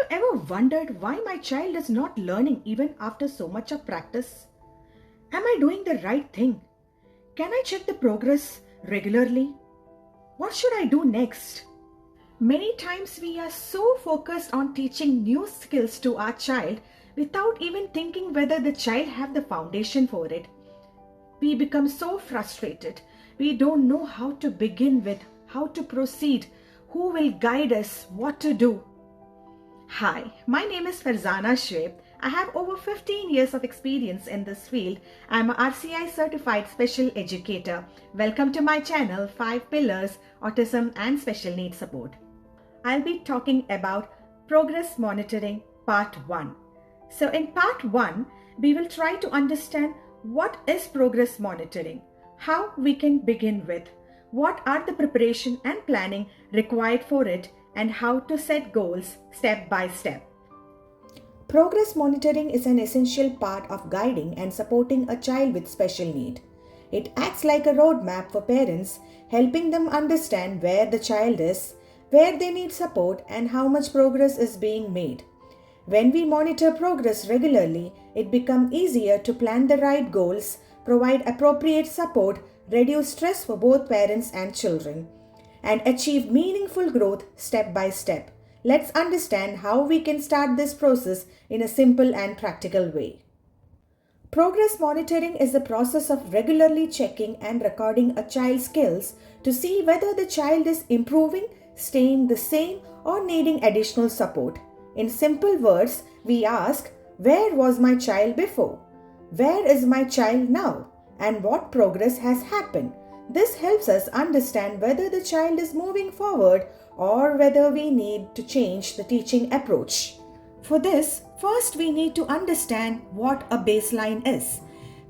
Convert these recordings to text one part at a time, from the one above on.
you ever wondered why my child is not learning even after so much of practice? Am I doing the right thing? Can I check the progress regularly? What should I do next? Many times we are so focused on teaching new skills to our child without even thinking whether the child have the foundation for it. We become so frustrated. We don't know how to begin with, how to proceed, who will guide us, what to do. Hi, my name is Farzana. I have over 15 years of experience in this field. I'm an RCI-Certified Special Educator. Welcome to my channel, 5 Pillars, Autism and Special Needs Support. I'll be talking about Progress Monitoring Part 1. So in Part 1, we will try to understand what is progress monitoring, how we can begin with, what are the preparation and planning required for it, and how to set goals step by step. Progress monitoring is an essential part of guiding and supporting a child with special need. It acts like a roadmap for parents, helping them understand where the child is, where they need support, and how much progress is being made. When we monitor progress regularly, it becomes easier to plan the right goals, provide appropriate support, reduce stress for both parents and children, and achieve meaningful growth step by step. Let's understand how we can start this process in a simple and practical way. Progress monitoring is the process of regularly checking and recording a child's skills to see whether the child is improving, staying the same, or needing additional support. In simple words, we ask, where was my child before? Where is my child now? And what progress has happened? This helps us understand whether the child is moving forward or whether we need to change the teaching approach. For this, first we need to understand what a baseline is.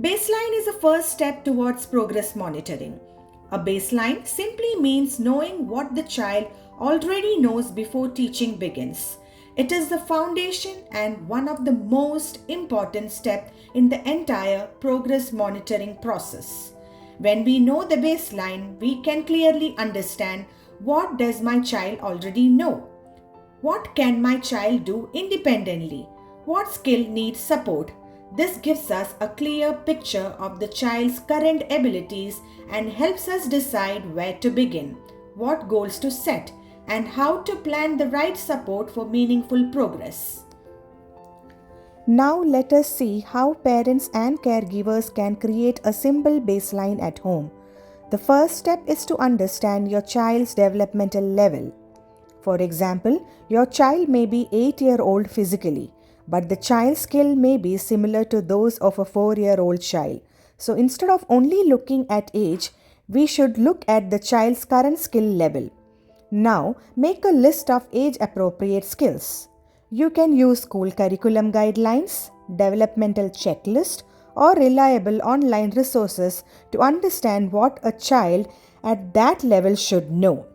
Baseline is the first step towards progress monitoring. A baseline simply means knowing what the child already knows before teaching begins. It is the foundation and one of the most important steps in the entire progress monitoring process. When we know the baseline, we can clearly understand what does my child already know? What can my child do independently? What skill needs support? This gives us a clear picture of the child's current abilities and helps us decide where to begin, what goals to set, and how to plan the right support for meaningful progress. Now let us see how parents and caregivers can create a simple baseline at home. The first step is to understand your child's developmental level. For example, your child may be 8-year-old physically, but the child's skill may be similar to those of a 4-year-old child. So instead of only looking at age, we should look at the child's current skill level. Now, make a list of age-appropriate skills. You can use school curriculum guidelines, developmental checklist, or reliable online resources to understand what a child at that level should know.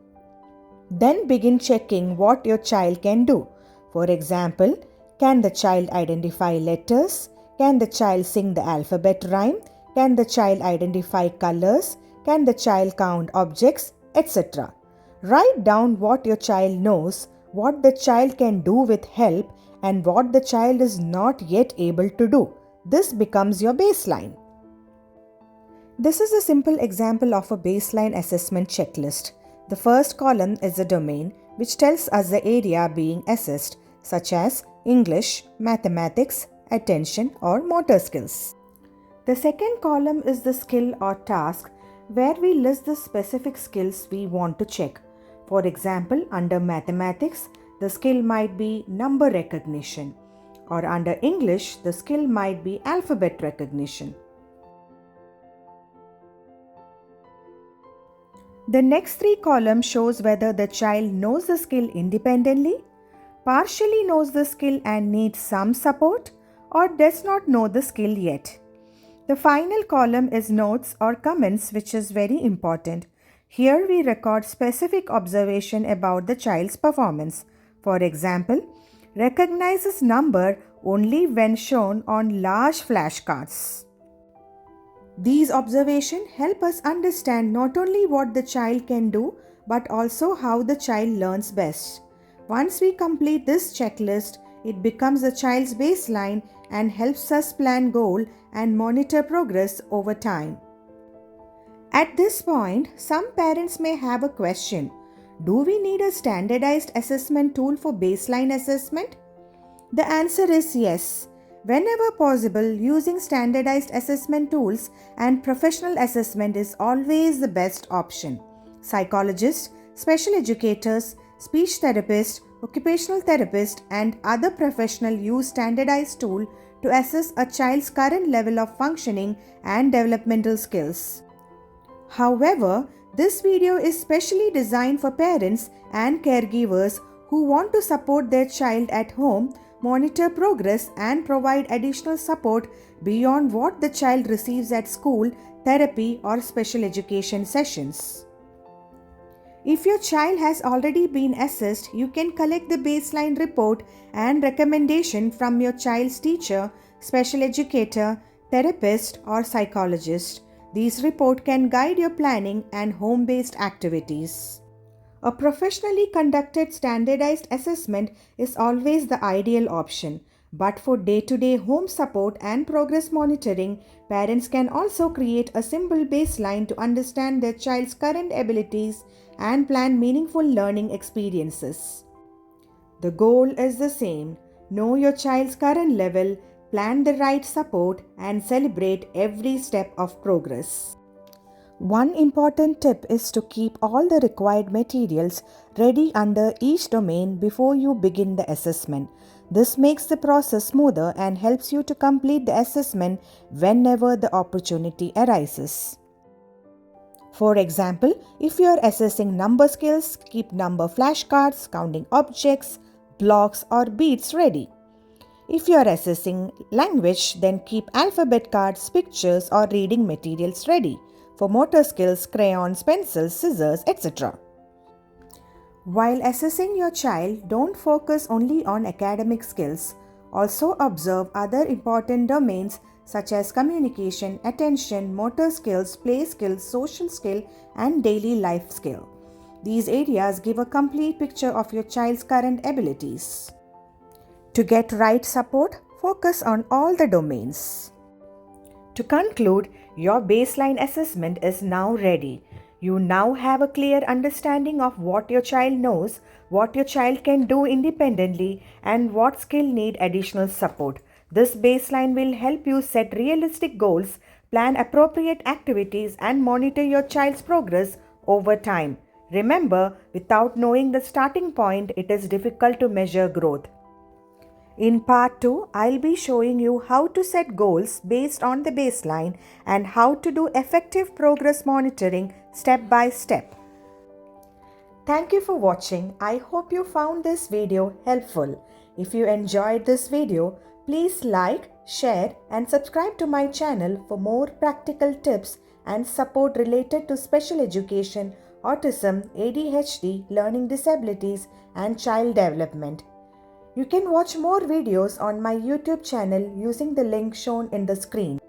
Then begin checking what your child can do. For example, can the child identify letters? Can the child sing the alphabet rhyme? Can the child identify colors? Can the child count objects, etc.? Write down what your child knows, what the child can do with help, and what the child is not yet able to do. This becomes your baseline. This is a simple example of a baseline assessment checklist. The first column is the domain, which tells us the area being assessed, such as English, mathematics, attention, or motor skills. The second column is the skill or task, where we list the specific skills we want to check. For example, under mathematics, the skill might be number recognition, or under English, the skill might be alphabet recognition. The next 3 columns shows whether the child knows the skill independently, partially knows the skill and needs some support, or does not know the skill yet. The final column is notes or comments, which is very important. Here we record specific observation about the child's performance. For example, recognizes number only when shown on large flashcards. These observations help us understand not only what the child can do, but also how the child learns best. Once we complete this checklist, it becomes the child's baseline and helps us plan goal and monitor progress over time. At this point, some parents may have a question. Do we need a standardized assessment tool for baseline assessment? The answer is yes. Whenever possible, using standardized assessment tools and professional assessment is always the best option. Psychologists, special educators, speech therapists, occupational therapists, and other professionals use standardized tools to assess a child's current level of functioning and developmental skills. However, this video is specially designed for parents and caregivers who want to support their child at home, monitor progress, and provide additional support beyond what the child receives at school, therapy, or special education sessions. If your child has already been assessed, you can collect the baseline report and recommendation from your child's teacher, special educator, therapist, or psychologist. These reports can guide your planning and home-based activities. A professionally conducted standardized assessment is always the ideal option, but for day-to-day home support and progress monitoring, parents can also create a simple baseline to understand their child's current abilities and plan meaningful learning experiences. The goal is the same: know your child's current level, plan the right support, and celebrate every step of progress. One important tip is to keep all the required materials ready under each domain before you begin the assessment. This makes the process smoother and helps you to complete the assessment whenever the opportunity arises. For example, if you are assessing number skills, keep number flashcards, counting objects, blocks, or beads ready. If you are assessing language, then keep alphabet cards, pictures, or reading materials ready. For motor skills, crayons, pencils, scissors, etc. While assessing your child, don't focus only on academic skills. Also observe other important domains such as communication, attention, motor skills, play skills, social skill, and daily life skill. These areas give a complete picture of your child's current abilities. To get right support, focus on all the domains. To conclude, your baseline assessment is now ready. You now have a clear understanding of what your child knows, what your child can do independently, and what skill need additional support. This baseline will help you set realistic goals, plan appropriate activities, and monitor your child's progress over time. Remember, without knowing the starting point, it is difficult to measure growth. In part 2, I'll be showing you how to set goals based on the baseline and how to do effective progress monitoring step by step. Thank you for watching. I hope you found this video helpful. If you enjoyed this video, please like, share, and subscribe to my channel for more practical tips and support related to special education, autism, ADHD, learning disabilities, and child development. You can watch more videos on my YouTube channel using the link shown in the screen.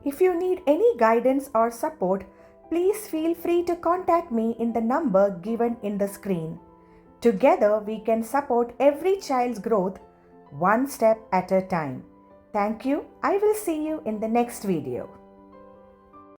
If you need any guidance or support, please feel free to contact me in the number given in the screen. Together, we can support every child's growth one step at a time. Thank you. I will see you in the next video.